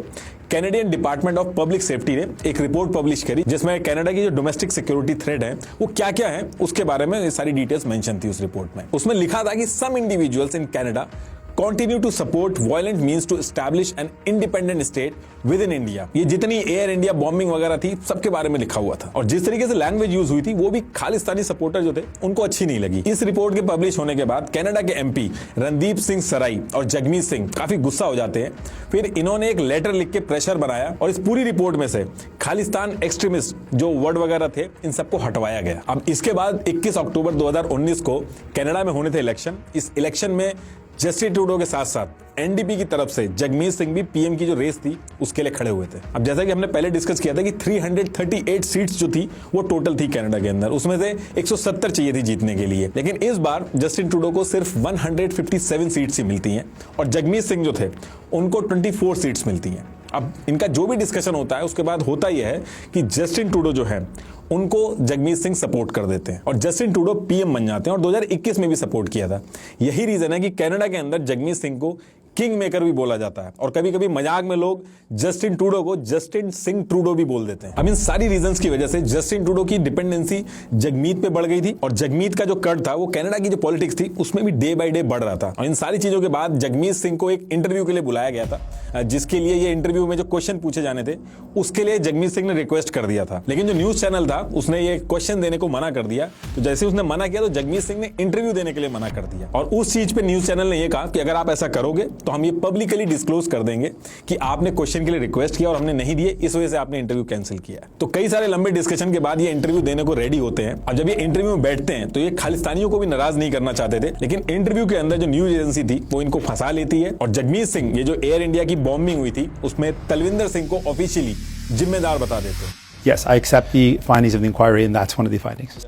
Canadian department of public safety ने एक रिपोर्ट पब्लिश करी जिसमें कनाडा की जो डोमेस्टिक सिक्योरिटी थ्रेट है वो क्या क्या है उसके बारे में सारी डिटेल्स मेंशन थी उस रिपोर्ट में। उसमें लिखा था कि some individuals in Canada continue to support violent means to establish an independent state within India। ये जितनी एयर इंडिया बॉम्बिंग वगैरह थी सबके बारे में लिखा हुआ था, और जिस तरीके से लैंग्वेज यूज हुई थी वो भी खालिस्तानी सपोर्टर जो थे उनको अच्छी नहीं लगी। इस रिपोर्ट के पब्लिश होने के बाद कनाडा के एमपी रणदीप सिंह सराई और जगमीत सिंह काफी गुस्सा हो जाते हैं। फिर इन्होंने एक लेटर लिख के प्रेशर बनाया और इस पूरी रिपोर्ट में से खालिस्तान एक्सट्रीमिस्ट जो वर्ड वगैरह थे इन सबको हटवाया गया। अब इसके बाद 21 अक्टूबर 2019 को कनाडा में होने थे इलेक्शन। इस इलेक्शन में जस्टिन ट्रूडो के साथ साथ एनडीपी की तरफ से जगमीत सिंह भी पीएम की जो रेस थी उसके लिए खड़े हुए थे। अब जैसा कि हमने पहले डिस्कस किया था कि 338 सीट्स जो थी वो टोटल थी कनाडा के अंदर, उसमें से 170 चाहिए थी जीतने के लिए, लेकिन इस बार जस्टिन ट्रूडो को सिर्फ 157 सीट्स ही मिलती हैं, और जगमीत सिंह जो थे उनको 24 सीट्स मिलती हैं। अब इनका जो भी डिस्कशन होता है उसके बाद होता यह है कि जस्टिन ट्रूडो जो है उनको जगमीत सिंह सपोर्ट कर देते हैं और जस्टिन ट्रूडो पीएम बन जाते हैं, और 2021 में भी सपोर्ट किया था। यही रीजन है कि कनाडा के अंदर जगमीत सिंह को किंग मेकर भी बोला जाता है, और कभी कभी मजाक में लोग जस्टिन ट्रूडो को जस्टिन सिंह ट्रूडो भी बोल देते हैं। अब इन सारी रीजंस की वजह से जस्टिन ट्रूडो की डिपेंडेंसी जगमीत पे बढ़ गई थी, और जगमीत का जो कट था वो कनाडा की जो पॉलिटिक्स थी उसमें भी डे बाय डे बढ़ रहा था। और इन सारी चीजों के बाद जगमीत सिंह को एक इंटरव्यू के लिए बुलाया गया था, जिसके लिए ये इंटरव्यू में जो क्वेश्चन पूछे जाने थे उसके लिए जगमीत सिंह ने रिक्वेस्ट कर दिया था, लेकिन जो न्यूज चैनल था उसने ये क्वेश्चन देने को मना कर दिया। तो जैसे उसने मना किया तो जगमीत सिंह ने इंटरव्यू देने के लिए मना कर दिया, और उस चीज पे न्यूज चैनल ने ये कहा कि अगर आप ऐसा करोगे तो हम ये पब्लिकली डिस्क्लोज कर देंगे कि आपने क्वेश्चन के लिए रिक्वेस्ट किया और हमने नहीं दिए, इस वजह से आपने इंटरव्यू कैंसिल किया। तो कई सारे लंबे डिस्कशन के बाद ये इंटरव्यू देने को रेडी होते हैं, और जब ये इंटरव्यू में बैठते हैं तो ये खालिस्तानियों को भी नाराज नहीं करना चाहते थे, लेकिन इंटरव्यू के अंदर जो न्यूज एजेंसी थी वो इनको फंसा लेती है, और जगमीत सिंह ये जो एयर इंडिया की बॉम्बिंग हुई थी उसमें तलविंदर सिंह को ऑफिशियली जिम्मेदार बता देते हैं। Yes, I accept the findings of the inquiry, and that's one of the findings.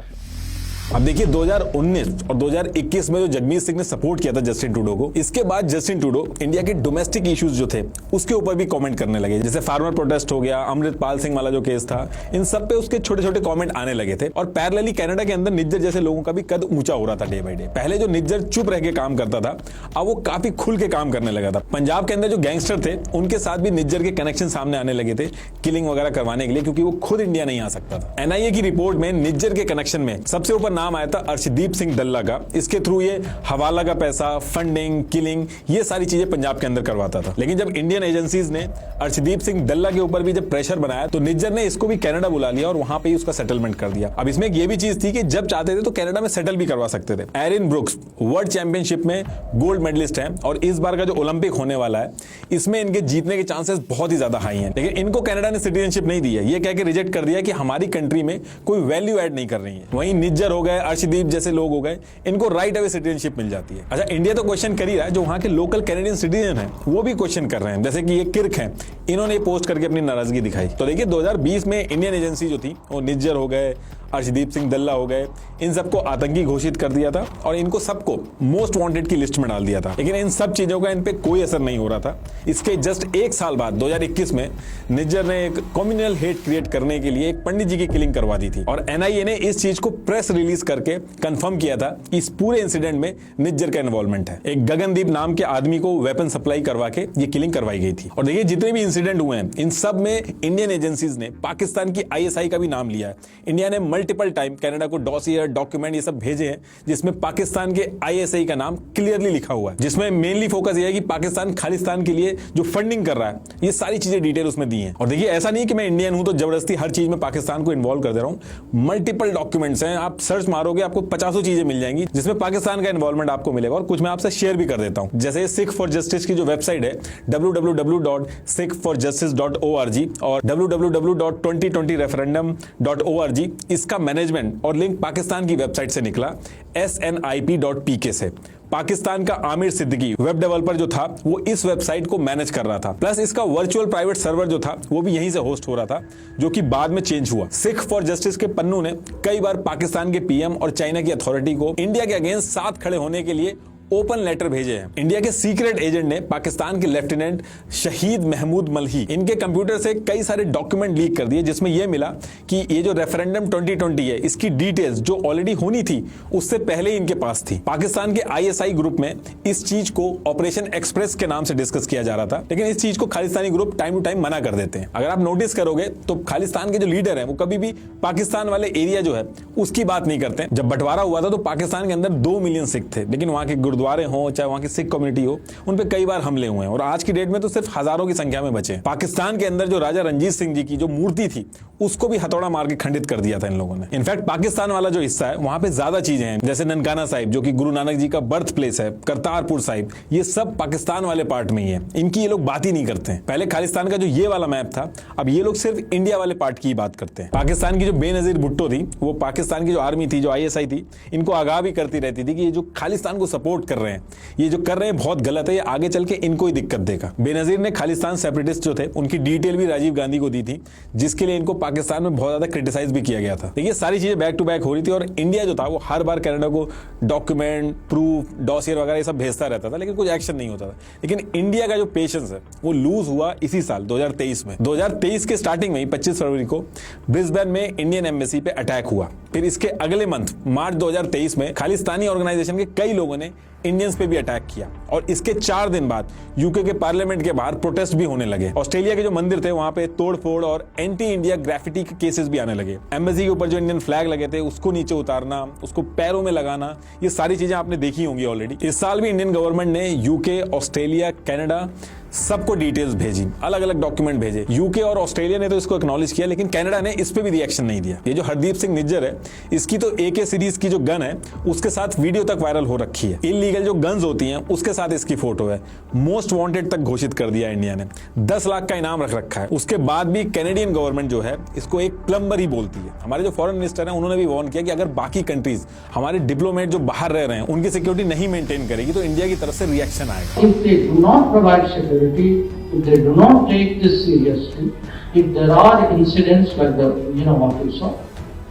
अब देखिए 2019 और 2021 में जो जगमीत सिंह ने सपोर्ट किया था जस्टिन ट्रूडो को, इसके बाद जस्टिन ट्रूडो इंडिया के डोमेस्टिक इश्यूज जो थे उसके ऊपर भी कमेंट करने लगे, जैसे फार्मर प्रोटेस्ट हो गया, अमृतपाल सिंह वाला जो केस था, इन सब पे उसके छोटे छोटे कमेंट आने लगे थे। और पैरेलली कनाडा के अंदर निज्जर जैसे लोगों का भी कद ऊंचा हो रहा था डे बाय डे। पहले जो निज्जर चुप रह के काम करता था, अब वो काफी खुल के काम करने लगा था। पंजाब के अंदर जो गैंगस्टर थे उनके साथ भी निज्जर के कनेक्शन सामने आने लगे थे किलिंग वगैरह करवाने के लिए, क्योंकि वो खुद इंडिया नहीं आ सकता था। एनआईए की रिपोर्ट में निज्जर के कनेक्शन में सबसे ऊपर नाम आया था अर्शदीप सिंह दल्ला का। इसके थ्रू ये हवाला का पैसा, फंडिंग, किलिंग, ये सारी चीजें पंजाब के अंदर करवाता था। लेकिन जब इंडियन एजेंसीज ने अर्शदीप सिंह दल्ला के ऊपर भी जब प्रेशर बनाया तो निज्जर ने इसको भी कनाडा बुला लिया और वहां पे ही उसका सेटलमेंट कर दिया। अब इसमें ये भी चीज थी कि जब चाहते थे तो कनाडा में सेटल भी करवा सकते थे। एरिन ब्रुक्स वर्ल्ड चैंपियनशिप में गोल्ड मेडलिस्ट हैं और इस बार का जो ओलंपिक होने वाला है इसमें इनके जीतने के चांसेस बहुत ही ज्यादा हाई हैं। लेकिन इनको कनाडा ने सिटीजनशिप नहीं दी है, ये कह के रिजेक्ट कर दिया कि हमारी कंट्री में कोई वैल्यू ऐड नहीं कर रही है। वहीं निज्जर हो गए, अर्शदीप जैसे लोग हो गए, इनको राइट अवे सिटीजनशिप मिल जाती है। अच्छा, इंडिया तो क्वेश्चन कर ही रहा है, जो वहां के लोकल कैनेडियन सिटीजन हैं वो भी क्वेश्चन कर रहे हैं, जैसे कि ये किर्क हैं, इन्होंने पोस्ट करके अपनी नाराजगी दिखाई। तो देखिए 2020 में इंडियन एजेंसी जो थी वो निज्जर हो गए, अर्शदीप सिंह दल्ला हो गए, इन सबको आतंकी घोषित कर दिया था और इनको सबको मोस्ट वांटेड की लिस्ट में डाल दिया था। लेकिन इन सब चीजों का इन पे कोई असर नहीं हो रहा था। इसके जस्ट एक साल बाद 2021 में निज्जर ने एक कम्युनल हेट क्रिएट करने के लिए एक पंडित जी की किलिंग करवा दी थी और एनआईए ने इस चीज को प्रेस रिलीज करके कंफर्म किया था कि इस पूरे इंसिडेंट में निज्जर का इन्वॉल्वमेंट है। एक गगनदीप नाम के आदमी को वेपन सप्लाई करवा के ये किलिंग करवाई गई थी। और देखिए जितने भी इंसिडेंट हुए हैं इन सब में इंडियन एजेंसीज ने पाकिस्तान की आईएसआई का भी नाम लिया है। इंडिया ने मल्टीपल टाइम कनाडा को डॉसियर, डॉक्यूमेंट ये सब भेजे हैं जिसमें पाकिस्तान के आईएसआई का नाम क्लियरली लिखा हुआ है, जिसमें मेनली फोकस ये है कि पाकिस्तान खालिस्तान के लिए जो फंडिंग कर रहा है ये सारी चीजें डिटेल उसमें दी हैं। और देखिए ऐसा नहीं कि मैं इंडियन हूं तो जबरदस्ती हर चीज में पाकिस्तान को इन्वॉल्व कर दे रहा हूं। मल्टीपल डॉक्यूमेंट्स हैं, आप सर्च मारोगे आपको 50 चीजें मिल जाएंगी जिसमें पाकिस्तान का इन्वॉल्वमेंट आपको मिलेगा। और कुछ मैं आपसे शेयर भी कर देता हूं, जैसे सिख फॉर जस्टिस की जो वेबसाइट है www.sikhforjustice.org और www.2020referendum.org, इसका मैनेजमेंट और लिंक पाकिस्तान की वेबसाइट से निकला snip.pk से। पाकिस्तान का आमिर सिद्दीकी वेब डेवलपर जो था वो इस वेबसाइट को मैनेज कर रहा था, प्लस इसका वर्चुअल प्राइवेट सर्वर जो था वो भी यहीं से होस्ट हो रहा था, जो कि बाद में चेंज हुआ। सिख फॉर जस्टिस के पन्नू ने कई बार पाकिस्तान के पीएम और चाइना की अथॉरिटी को इंडिया के अगेंस्ट साथ खड़े होने के लिए ओपन लेटर भेजे हैं। इंडिया के सीक्रेट एजेंट ने पाकिस्तान के लेफ्टिनेंट शहीद महमूद मलही, इनके कंप्यूटर से कई सारे डॉक्यूमेंट लीक कर दिए, जिसमें यह मिला कि ये जो रेफरेंडम 2020 है इसकी डिटेल्स जो ऑलरेडी होनी थी उससे पहले ही इनके पास थी। पाकिस्तान के आईएसआई ग्रुप में इस चीज को ऑपरेशन एक्सप्रेस के नाम से डिस्कस किया जा रहा था, लेकिन इस चीज को Khalistani group time to time मना कर देते हैं। अगर आप नोटिस करोगे तो खालिस्तान के जो लीडर है वो कभी भी पाकिस्तान वाले एरिया जो है उसकी बात नहीं करते। जब बंटवारा हुआ था तो पाकिस्तान के अंदर 2 मिलियन सिख थे, लेकिन वहां के गुरुद्वारे हो चाहे वहां की सिख कम्युनिटी हो उन पे कई बार हमले हुए हैं और आज की डेट में तो सिर्फ हजारों की संख्या में बचे। पाकिस्तान के अंदर जो राजा रंजीत सिंह जी की जो मूर्ति थी उसको भी हथौड़ा मार के खंडित कर दिया था इन लोगों ने। इनफैक्ट पाकिस्तान वाला जो हिस्सा है वहां पे ज्यादा चीजें हैं, जैसे ननकाना साहिब जो कि गुरु नानक जी का बर्थ प्लेस है, करतारपुर साहिब, ये सब पाकिस्तान वाले पार्ट में ही है। इनकी ये लोग बात ही नहीं करते हैं। पहले खालिस्तान का जो ये वाला मैप था, अब ये लोग सिर्फ इंडिया वाले पार्ट की बात करते हैं। पाकिस्तान की जो बेनजीर भुट्टो थी वो पाकिस्तान की जो आर्मी थी, जो आईएसआई थी, इनको आगाह भी करती रहती थी कि ये जो खालिस्तान को सपोर्ट कर रहे हैं, ये जो कर रहे हैं बहुत गलत है, ये आगे चल के इनको ही दिक्कत देगा। बेनजीर ने खालिस्तान सेपरेटिस्ट जो थे उनकी डिटेल भी राजीव गांधी को दी थी, जिसके लिए इनको पाकिस्तान में बहुत ज्यादा क्रिटिसाइज भी किया गया था। देखिए सारी चीजें बैक टू बैक हो रही थी और इंडिया जो था वो हर बार कनाडा को डॉक्यूमेंट, प्रूफ, डॉसियर वगैरह ये सब भेजता रहता था, लेकिन कुछ एक्शन नहीं होता था। लेकिन इंडिया का जो पेशेंस है वो लूज हुआ इसी साल 2023 में। 2023 के स्टार्टिंग में ही 25 फरवरी को ब्रिस्बेन में इंडियन एम्बेसी पे अटैक हुआ। फिर इसके अगले मंथ मार्च 2023 में खालिस्तानी ऑर्गेनाइजेशन के कई लोगों ने इंडियंस पे भी अटैक किया और इसके 4 दिन बाद यूके के पार्लियामेंट के बाहर प्रोटेस्ट भी होने लगे। ऑस्ट्रेलिया के जो मंदिर थे वहां पे तोड़फोड़ और एंटी इंडिया ग्राफिटी के केसेस भी आने लगे। एम्बेसी के ऊपर जो इंडियन फ्लैग लगे थे उसको नीचे उतारना, उसको पैरों में लगाना, ये सारी चीजें आपने देखी होंगी ऑलरेडी। इस साल भी इंडियन गवर्नमेंट ने यूके, ऑस्ट्रेलिया, कनाडा सबको डिटेल्स भेजी, अलग अलग डॉक्यूमेंट भेजे। यूके और ऑस्ट्रेलिया ने तो इसको एक्नॉलेज किया, लेकिन कनाडा ने इस पे भी रिएक्शन नहीं दिया। ये जो हरदीप सिंह निज्जर है, इसकी तो AK सीरीज की जो गन है उसके साथ वीडियो तक वायरल हो रखी है। इलीगल जो गन्स होती हैं उसके साथ इसकी फोटो है। मोस्ट वांटेड तक घोषित कर दिया इंडिया ने, 10 लाख का इनाम रख रखा है। उसके बाद भी कैनेडियन गवर्नमेंट जो है इसको एक प्लम्बर ही बोलती है। हमारे जो फॉरेन मिनिस्टर हैं उन्होंने भी वार्न किया कि अगर बाकी कंट्रीज, हमारे डिप्लोमेट जो बाहर रह रहे हैं, उनकी सिक्योरिटी नहीं मेंटेन करेगी तो इंडिया की तरफ से रिएक्शन आएगा। If they do not provide security, if they do not take this seriously, if there are incidents like what you saw,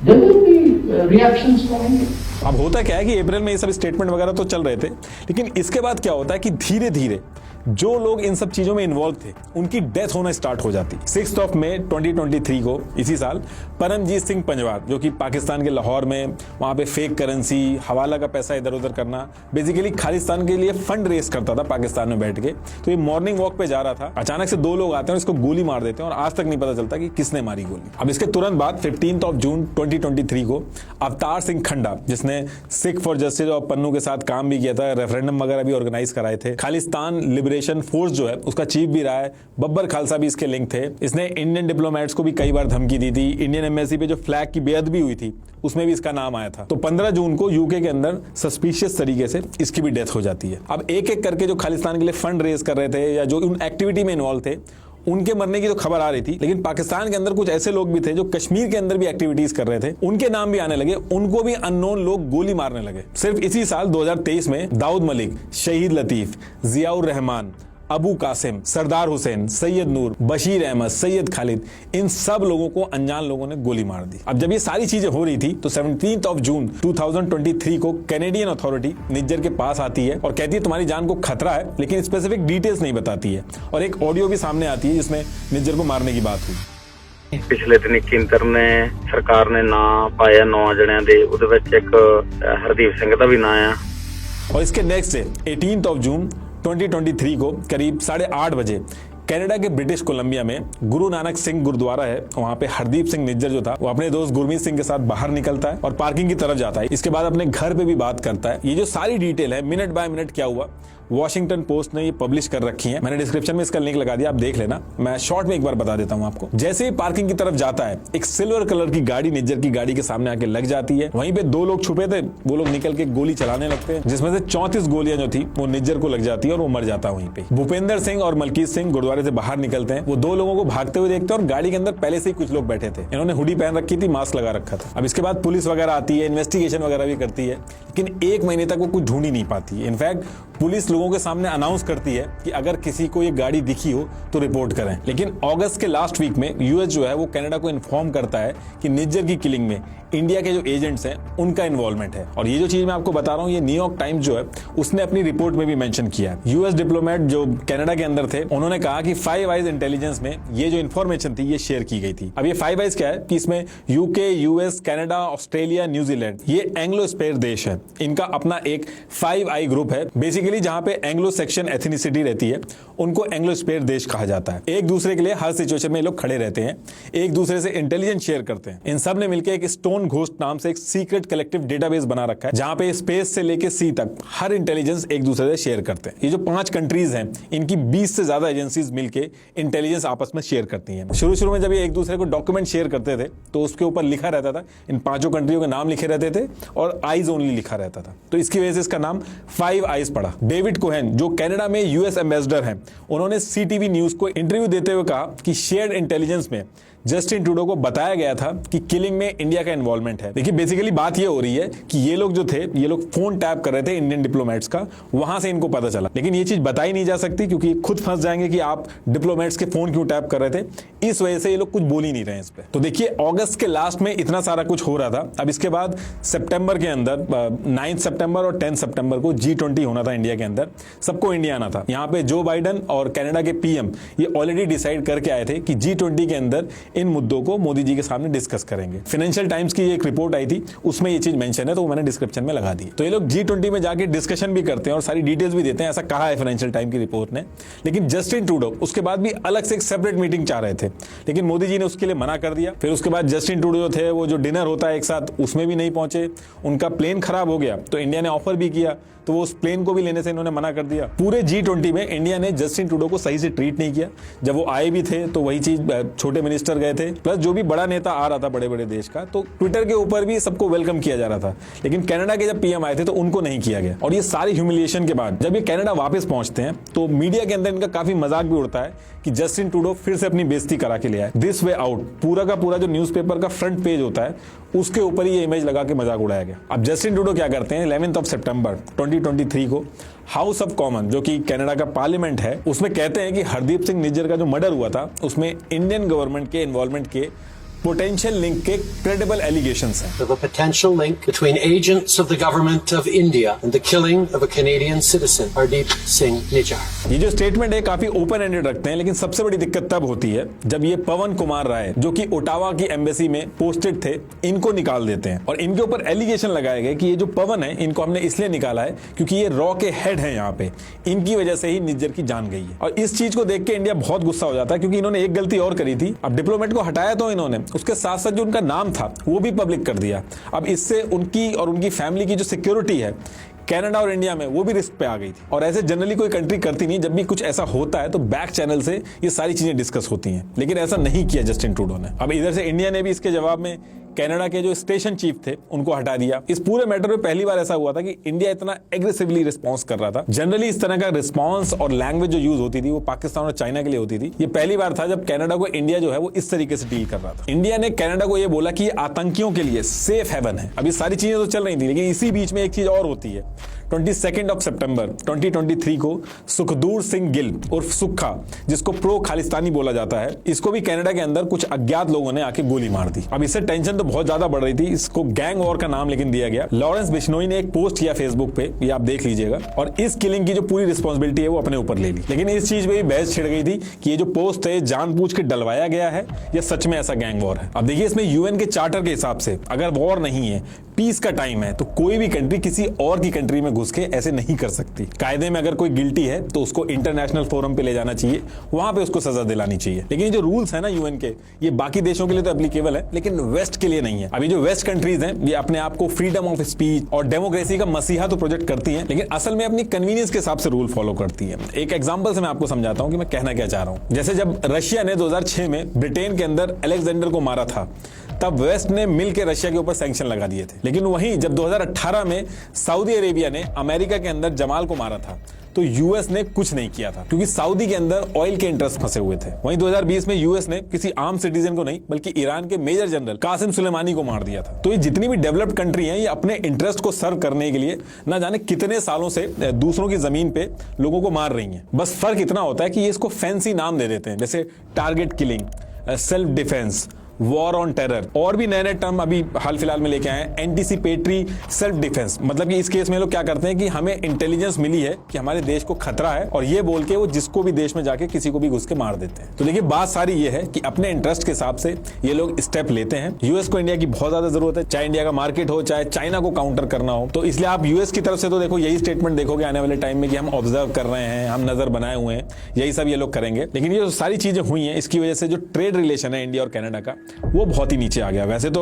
there will be reactions from India. अब होता क्या है कि अप्रैल में ये सब स्टेटमेंट वगैरह तो चल रहे थे, लेकिन इसके बाद क्या होता है कि धीरे धीरे जो लोग इन सब चीजों में इन्वॉल्व थे उनकी डेथ होना स्टार्ट हो जाती। 6 मई 2023 को इसी साल परमजीत सिंह पंजवार, जो कि पाकिस्तान के लाहौर में वहां पे फेक करेंसी, हवाला का पैसा इधर उधर करना, बेसिकली खालिस्तान के लिए फंड रेस करता था पाकिस्तान में बैठ के। तो ये मॉर्निंग वॉक पे जा रहा था, अचानक से 2 लोग आते हैं और इसको गोली मार देते हैं और आज तक नहीं पता चलता कि किसने मारी गोली। अब इसके तुरंत बाद 15 जून 2023 को अवतार सिंह खंडा, जिसने सिख फॉर जस्टिस और पन्नू के साथ काम भी किया था, रेफरेंडम वगैरह भी ऑर्गेनाइज कराए थे, खालिस्तान लिबरेशन फोर्स जो है उसका चीफ भी रहा है, बब्बर खालसा भी इसके लिंक थे। इसने इंडियन डिप्लोमेट्स को भी कई बार धमकी दी थी, इंडियन एम्बेसी पे जो फ्लैग की बेअदबी भी हुई थी उसमें भी इसका नाम आया था। तो 15 जून को यूके के अंदर सस्पिशियस तरीके से इसकी भी डेथ हो जाती है। अब एक एक करके जो खालिस्तान के लिए फंड रेज कर रहे थे या जो उन एक्टिविटी में इन्वॉल्व थे उनके मरने की तो खबर आ रही थी, लेकिन पाकिस्तान के अंदर कुछ ऐसे लोग भी थे जो कश्मीर के अंदर भी एक्टिविटीज कर रहे थे, उनके नाम भी आने लगे, उनको भी अननोन लोग गोली मारने लगे। सिर्फ इसी साल 2023 में दाऊद मलिक, शहीद लतीफ, जियाउर रहमान, अबू कासिम, सरदार हुसैन, सैयद नूर, बशीर अहमद, सैयद खालिद, इन सब लोगों को अनजान लोगों ने गोली मार दी। अब जब ये सारी चीजें हो रही थी तो 17 जून 2023 को कैनेडियन अथॉरिटी निज्जर के पास आती है और कहती है तुम्हारी जान को खतरा है, लेकिन स्पेसिफिक डिटेल्स नहीं बताती है। और एक ऑडियो भी सामने आती है जिसमें निज्जर को मारने की बात हुई। पिछले दिन केंद्र ने सरकार ने ना पाया 9 जणियां दे, उहदे विच एक हरदीप सिंह दा भी नाम आ। और इसके नेक्स्ट डे 18 जून 2023 को करीब 8:30 बजे कनाडा के ब्रिटिश कोलंबिया में गुरु नानक सिंह गुरुद्वारा है, वहां पे हरदीप सिंह निज्जर जो था वो अपने दोस्त गुरमीत सिंह के साथ बाहर निकलता है और पार्किंग की तरफ जाता है। इसके बाद अपने घर पे भी बात करता है। ये जो सारी डिटेल है मिनट बाय मिनट क्या हुआ, वॉशिंगटन पोस्ट ने ये पब्लिश कर रखी है, मैंने डिस्क्रिप्शन में इसका लिंक लगा दिया, आप देख लेना। मैं शॉर्ट में एक बार बता देता हूं आपको। जैसे ही पार्किंग की तरफ जाता है, एक सिल्वर कलर की गाड़ी निज्जर की गाड़ी के सामने आके लग जाती है। वहीं पे 2 लोग छुपे थे, वो लोग निकल के गोली चलाने लगते हैं, जिसमें से 34 गोलियां जो थी वो निज्जर को लग जाती है और वो मर जाता है वहीं पे। भूपेंद्र सिंह और मलकीत सिंह गुरुद्वारे से बाहर निकलते हैं, वो 2 लोगों को भागते हुए देखते हैं और गाड़ी के अंदर पहले से ही कुछ लोग बैठे थे, इन्होंने हुडी पहन रखी थी, मास्क लगा रखा था। अब इसके बाद पुलिस वगैरह आती है, इन्वेस्टिगेशन वगैरह भी करती है, लेकिन 1 महीने तक वो कुछ ढूंढ ही नहीं पाती है। इनफैक्ट पुलिस लोगों के सामने अनाउंस करती है कि अगर किसी को ये गाड़ी दिखी हो तो रिपोर्ट करें। लेकिन अगस्त के लास्ट वीक में यूएस जो है वो कनाडा को इन्फॉर्म करता है कि निज्जर की किलिंग में इंडिया के जो एजेंट्स हैं उनका इन्वॉल्वमेंट है। और ये जो चीज मैं आपको बता रहा हूं, ये न्यूयॉर्क टाइम्स जो है उसने अपनी रिपोर्ट में भी मेंशन किया है। यूएस डिप्लोमेट जो कनाडा के अंदर थे उन्होंने कहा कि 5 आइज इंटेलिजेंस में ये जो इन्फॉर्मेशन थी ये शेयर की गई थी। अब ये 5 आइज क्या है कि इसमें UK, US, Canada, Australia, New Zealand, ये एंग्लोस्फेयर देश है, इनका अपना एक 5 आई ग्रुप है। बेसिकली जहां पे एंग्लो सेक्शन एथनिसिटी रहती है उनको एंग्लोस्फेयर देश कहा जाता है। एक दूसरे के लिए हर सिचुएशन में ये लोग खड़े रहते हैं, एक दूसरे से इंटेलिजेंस शेयर करते हैं। इन सब ने मिलकर एक स्टोन घोस्ट नाम से एक सीक्रेट कलेक्टिव डेटाबेस बना रखा है, जहां पे स्पेस से लेके सी तक हर इंटेलिजेंस एक दूसरे से शेयर करते हैं। ये जो 5 कंट्रीज हैं इनकी 20 से ज्यादा एजेंसीज मिलके इंटेलिजेंस आपस में शेयर करती हैं। शुरू में जब ये एक दूसरे को डॉक्यूमेंट शेयर करते थे तो उसके ऊपर लिखा रहता था, इन 5 कंट्रियों के नाम लिखे रहते थे और आइज ओनली लिखा रहता था, तो इसकी वजह से इसका नाम 5 आइज पड़ा। डेविड कोहेन जो कनाडा में यूएस एम्बेसडर हैं, उन्होंने सीटीवी न्यूज को इंटरव्यू देते हुए कहा कि शेयर्ड इंटेलिजेंस में जस्टिन ट्रूडो को बताया गया था कि किलिंग में इंडिया का इन्वॉल्वमेंट है। देखिए बेसिकली बात ये हो रही है कि ये लोग जो थे ये लोग फोन टैप कर रहे थे इंडियन डिप्लोमेट्स का, वहां से इनको पता चला, लेकिन ये चीज बताई नहीं जा सकती क्योंकि खुद फंस जाएंगे कि आप डिप्लोमेट्स के फोन क्यों टैप कर रहे थे, इस वजह से ये लोग कुछ बोल ही नहीं रहे इस पे। तो देखिए अगस्त के लास्ट में इतना सारा कुछ हो रहा था। अब इसके बाद सितंबर के अंदर 9 सितंबर और 10 सितंबर को G20 होना था इंडिया के अंदर, सबको इंडिया आना था। यहाँ पे जो बाइडन और कनाडा के पीएम ये ऑलरेडी डिसाइड करके आए थे कि G20 के अंदर इन मुद्दों को मोदी जी के सामने डिस्कस करेंगे। फाइनेंशियल टाइम्स की एक रिपोर्ट आई थी उसमें ये चीज मेंशन है, तो वो मैंने डिस्क्रिप्शन में लगा दी। तो ये लोग G20 में जाके डिस्कशन भी करते हैं और सारी डिटेल्स भी देते हैं, ऐसा कहा है फाइनेंशियल टाइम की रिपोर्ट ने। लेकिन जस्टिन ट्रूडो उसके बाद भी अलग से एक सेपरेट मीटिंग चाह रहे थे, लेकिन मोदी जी ने उसके लिए मना कर दिया। फिर उसके बाद जस्टिन ट्रूडो जो थे वो जो डिनर होता है एक साथ उसमें भी नहीं पहुंचे, उनका प्लेन खराब हो गया तो इंडिया ने ऑफर भी किया, तो वो उस प्लेन को भी लेने से इन्होंने मना कर दिया। पूरे G20 में इंडिया ने जस्टिन ट्रूडो को सही से ट्रीट नहीं किया। जब वो आए भी थे तो वही चीज, छोटे मिनिस्टर गए थे, प्लस जो भी बड़ा नेता आ रहा था बड़े बड़े देश का, तो ट्विटर के ऊपर भी सबको वेलकम किया जा रहा था, लेकिन कनाडा के जब पीएम आए थे तो उनको नहीं किया गया। और ये सारी ह्यूमिलिएशन के बाद जब ये कनाडा वापस पहुंचते हैं तो मीडिया के अंदर इनका काफी मजाक भी उड़ता है कि जस्टिन ट्रूडो फिर से अपनी बेइज्जती करा के ले आए। दिस वे आउट पूरा का पूरा जो न्यूज़पेपर का फ्रंट पेज होता है उसके ऊपर ही ये इमेज लगा के मजाक उड़ाया गया। अब जस्टिन ट्रूडो क्या करते हैं, 11 सितंबर 2023 को हाउस ऑफ कॉमन जो कि कनाडा का पार्लियामेंट है उसमें कहते हैं कि हरदीप सिंह निज्जर का जो मर्डर हुआ था उसमें इंडियन गवर्नमेंट के इन्वॉल्वमेंट के पोटेंशियल लिंक के क्रेडिबल एलिगेशंस हैं। of a potential link between agents of the government of India and the killing of a Canadian citizen, Hardeep Singh Nijjar. ये जो स्टेटमेंट है काफी ओपन एंडेड रखते हैं, लेकिन सबसे बड़ी दिक्कत तब होती है जब ये पवन कुमार राय जो कि ओटावा की एम्बेसी में पोस्टेड थे, इनको निकाल देते हैं और इनके ऊपर एलिगेशन लगाए गए कि ये जो पवन है इनको हमने इसलिए निकाला है क्योंकि ये रॉ के हेड हैं यहाँ पे, इनकी वजह से ही निज्जर की जान गई है। और इस चीज को देख के इंडिया बहुत गुस्सा हो जाता है क्योंकि इन्होंने एक गलती और करी थी। अब डिप्लोमेट को हटाया तो इन्होंने, उसके साथ साथ जो उनका नाम था वो भी पब्लिक कर दिया। अब इससे उनकी और उनकी फैमिली की जो सिक्योरिटी है कनाडा और इंडिया में वो भी रिस्क पे आ गई थी। और ऐसे जनरली कोई कंट्री करती नहीं, जब भी कुछ ऐसा होता है तो बैक चैनल से ये सारी चीजें डिस्कस होती हैं, लेकिन ऐसा नहीं किया जस्टिन ट्रूडो ने। अब इधर से इंडिया ने भी इसके जवाब में कनाडा के जो स्टेशन चीफ थे उनको हटा दिया। इस पूरे मैटर में पहली बार ऐसा हुआ था कि इंडिया इतना एग्रेसिवली रिस्पॉन्स कर रहा था। जनरली इस तरह का रिस्पॉन्स और लैंग्वेज जो यूज होती थी वो पाकिस्तान और चाइना के लिए होती थी। ये पहली बार था जब कनाडा को इंडिया जो है वो इस तरीके से डील कर रहा था। इंडिया ने कनाडा को ये बोला कि ये आतंकियों के लिए सेफ हेवन है। अब ये सारी चीजें तो चल रही थी, लेकिन इसी बीच में एक चीज और होती है। 22 सितंबर 2023 को सुखदूर सिंह गिल उर्फ सुक्खा, जिसको प्रो खालिस्तानी बोला जाता है, इसको भी कनाडा के अंदर कुछ अज्ञात लोगों ने आके गोली मार दी। अब इससे टेंशन तो बहुत ज्यादा बढ़ रही थी। इसको गैंग वॉर का नाम लेकिन दिया गया। लॉरेंस बिश्नोई ने एक पोस्ट किया फेसबुक पे, ये आप देख लीजिएगा, और इस किलिंग की जो पूरी रिस्पॉन्सिबिलिटी है वो अपने ऊपर ले ली। लेकिन इस चीज पे भी बहस छिड़ गई थी कि ये जो पोस्ट है जानबूझ के डलवाया गया है या सच में ऐसा गैंग वॉर है। अब देखिए, इसमें यूएन के चार्टर के हिसाब से अगर वॉर नहीं है, पीस का टाइम है, तो कोई भी कंट्री किसी और की कंट्री में घुस के ऐसे नहीं कर सकती। कायदे में अगर कोई गिल्टी है तो उसको इंटरनेशनल फोरम पे ले जाना चाहिए, वहां पे उसको सजा दिलानी चाहिए। लेकिन ये जो रूल्स है ना यूएन के, ये बाकी देशों के लिए तो एप्लीकेबल है, लेकिन वेस्ट के लिए नहीं है। अभी जो वेस्ट कंट्रीज हैं ये अपने आप को फ्रीडम ऑफ स्पीच और डेमोक्रेसी का मसीहा तो प्रोजेक्ट करती हैं, लेकिन असल में अपनी कन्वीनियंस के हिसाब से रूल फॉलो करती है। एक एग्जांपल से मैं आपको समझाता हूं कि मैं कहना क्या चाह रहा हूं। जैसे जब रशिया ने 2006 में ब्रिटेन के अंदर अलेक्जेंडर को मारा था, तब वेस्ट ने मिलकर रशिया के ऊपर सैंक्शन लगा दिए थे। लेकिन वहीं जब 2018 में सऊदी अरेबिया ने अमेरिका के अंदर जमाल को मारा था, तो यूएस ने कुछ नहीं किया था क्योंकि सऊदी के अंदर ऑयल के इंटरेस्ट फंसे हुए थे। वहीं 2020 में यूएस ने किसी आम सिटीजन को नहीं बल्कि ईरान के मेजर जनरल कासिम सुलेमानी को मार दिया था। तो ये जितनी भी डेवलप्ड कंट्री हैं, ये अपने इंटरेस्ट को सर्व करने के लिए ना जाने कितने सालों से दूसरों की जमीन पे लोगों को मार रही हैं। बस फर्क इतना होता है कि ये इसको फैंसी नाम दे देते हैं, जैसे target killing, self defence, war on terror, और भी नए नए टर्म अभी हाल फिलहाल में लेके आए हैं, एंटीसिपेटरी सेल्फ डिफेंस। मतलब कि इस केस में लोग क्या करते हैं कि हमें इंटेलिजेंस मिली है कि हमारे देश को खतरा है, और ये बोल के वो जिसको भी देश में जाके किसी को भी घुस के मार देते हैं। तो देखिए, बात सारी ये है कि अपने इंटरेस्ट के हिसाब से ये लोग स्टेप लेते हैं। यूएस को इंडिया की बहुत ज्यादा जरूरत है, चाहे इंडिया का मार्केट हो, चाहे चाइना को काउंटर करना हो। तो इसलिए आप यूएस की तरफ से तो देखो यही स्टेटमेंट देखोगे आने वाले टाइम में कि हम ऑब्जर्व कर रहे हैं, हम नजर बनाए हुए हैं, यही सब ये लोग करेंगे। लेकिन ये जो सारी चीजें हुई हैं, इसकी वजह से जो ट्रेड रिलेशन है इंडिया और कनाडा का, वो बहुत ही नीचे आ गया। वैसे तो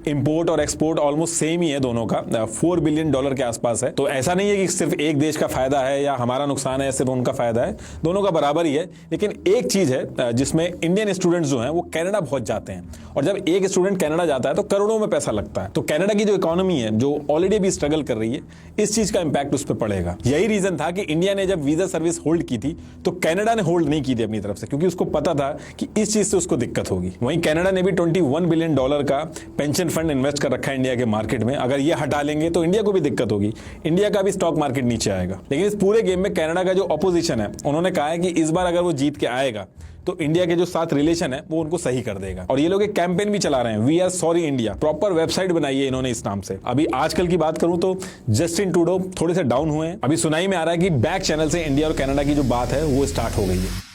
इंपोर्ट और एक्सपोर्ट ऑलमोस्ट सेम ही है दोनों का, $4 बिलियन के आसपास है। तो ऐसा नहीं है कि सिर्फ एक देश का फायदा है या हमारा नुकसान है या सिर्फ उनका फायदा है, दोनों का बराबर ही है। लेकिन एक चीज है जिसमें इंडियन स्टूडेंट्स जो हैं वो कनाडा बहुत जाते हैं, और जब एक स्टूडेंट कनाडा जाता है तो करोड़ों में पैसा लगता है। तो कनाडा की जो इकोनॉमी है, जो ऑलरेडी भी स्ट्रगल कर रही है, इस चीज का इंपैक्ट उस पर पड़ेगा। यही रीजन था कि इंडिया ने जब वीजा सर्विस होल्ड की थी तो कनाडा ने होल्ड नहीं की थी अपनी तरफ से, क्योंकि उसको पता था कि इस चीज से उसको दिक्कत होगी। वहीं कनाडा ने भी $21 बिलियन का पेंशन फंड इन्वेस्ट कर रखा है इंडिया के मार्केट में। अगर ये हटा लेंगे तो इंडिया को भी दिक्कत होगी, इंडिया का भी स्टॉक मार्केट नीचे आएगा। लेकिन इस पूरे गेम में कनाडा का जो ऑपोजिशन है, उन्होंने कहा है कि इस बार अगर वो जीत के आएगा तो इंडिया के जो साथ रिलेशन है वो उनको सही कर देगा। और ये लोग एक कैंपेन भी चला रहे हैं, we are sorry India, proper website बनाई है इन्होंने इस नाम से। अभी आजकल की बात करूं तो जस्टिन ट्रूडो थोड़े से डाउन हुए हैं। अभी सुनाई में आ रहा है कि बैक चैनल से इंडिया और कनाडा की जो बात है वो स्टार्ट हो गई है।